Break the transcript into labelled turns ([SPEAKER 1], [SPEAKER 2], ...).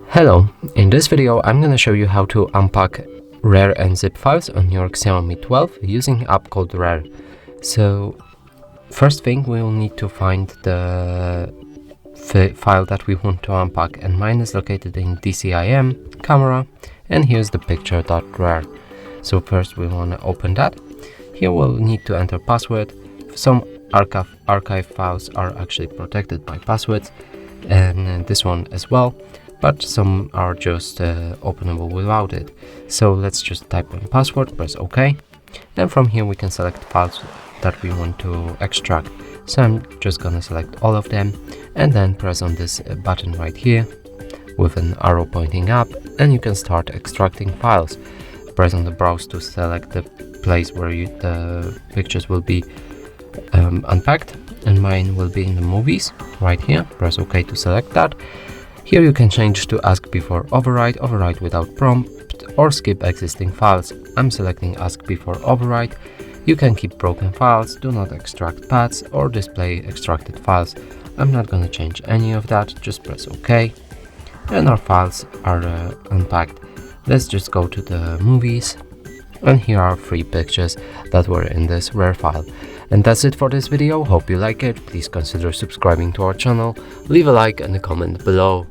[SPEAKER 1] Hello, in this video I'm gonna show you how to unpack RAR and zip files on your Xiaomi 12 using an app called RAR. So first thing, we will need to find the file that we want to unpack, and mine is located in DCIM, camera, and here's the picture.rar. So first we want to open that. Here we'll need to enter password. Some archive files are actually protected by passwords, and this one as well, but some are just openable without it. So let's just type in password, press OK, and from here we can select files that we want to extract. So I'm just gonna select all of them and then press on this button right here with an arrow pointing up, and you can start extracting files. Press on the browse to select the place where the pictures will be unpacked, and mine will be in the movies right here. Press OK to select that. Here you can change to ask before overwrite without prompt, or skip existing files. I'm selecting ask before overwrite. You can keep broken files, do not extract paths, or display extracted files. I'm not gonna change any of that, just press OK. And our files are unpacked. Let's just go to the movies. And here are 3 pictures that were in this RAR file. And that's it for this video. Hope you like it. Please consider subscribing to our channel. Leave a like and a comment below.